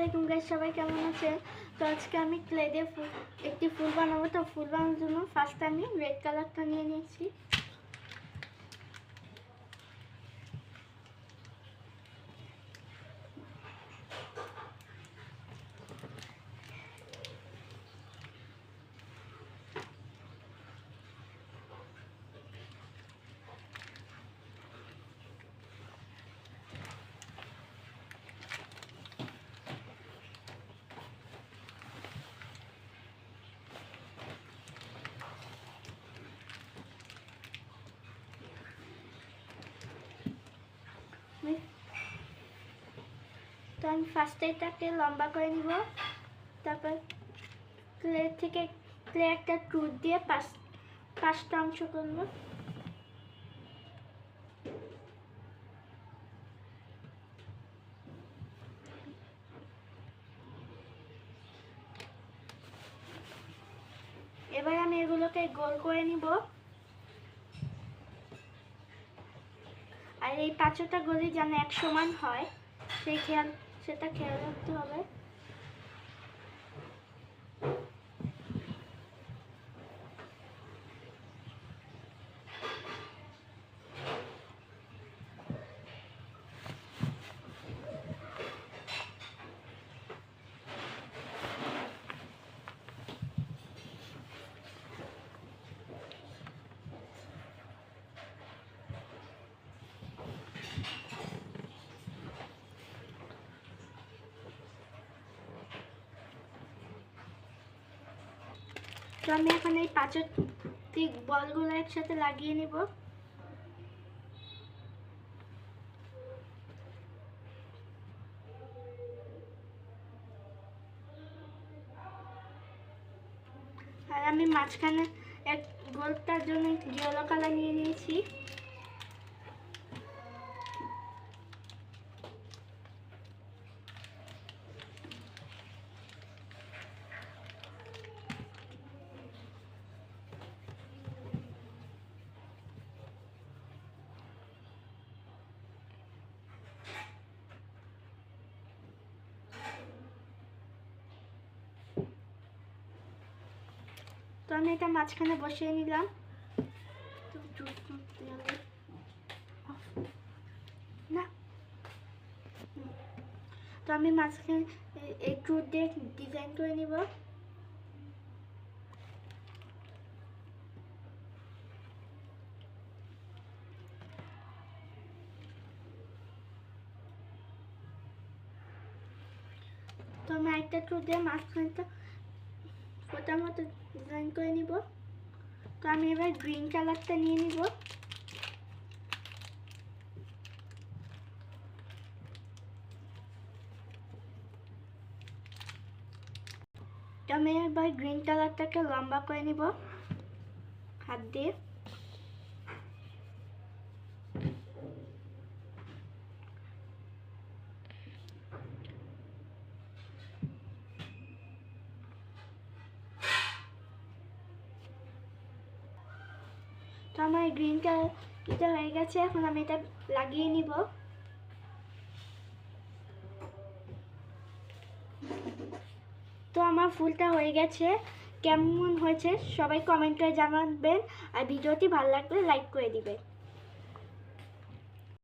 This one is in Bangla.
আলাইকুম গাইস, সবাই কেমন আছেন? তো আজকে আমি ক্লে দিয়ে একটি ফুল বানাবো। তো ফুল বানানোর জন্য ফার্স্ট আমি রেড কালারটা নিয়ে নিয়েছি। তো আমি ফার্স্টে এটাকে লম্বা করে নিব। তারপর ক্লে একটা টুথ দিয়ে পাঁচটা অংশ করব। এবার আমি এগুলোকে গোল করে নিব। আর এই পাঁচটা গলি যেন এক সমান হয় সেটা খেয়াল রাখতে হবে। তো আমি এখন এই পাঁচটি বলগুলো একসাথে লাগিয়ে নিব। আর আমি মাঝখানে এক গোলটার জন্য ইয়েলো কালার নিয়ে নিয়েছি। তো আমি এটা মাঝখানে বসিয়ে নিলাম। না, তো আমি মাঝখানে এই টুথ দিয়ে ডিজাইন করে নিব। তো আমি একটা টুথ দিয়ে মাঝখানটা ফোটার মতো ডিজাইন করে নিব। তো আমি এবার গ্রিন কালারটা নিয়ে নিব। তো আমি এবার গ্রিন কালারটাকে লম্বা করে নিব হাত দিয়ে। তো আমার গ্রিন কালারটা হয়ে গেছে, এখন আমি এটা লাগিয়ে নিব। তো আমার ফুলটা হয়ে গেছে। কেমন হয়েছে সবাই কমেন্ট করে জানাবেন, আর ভিডিওটি ভালো লাগলে লাইক করে দিবেন।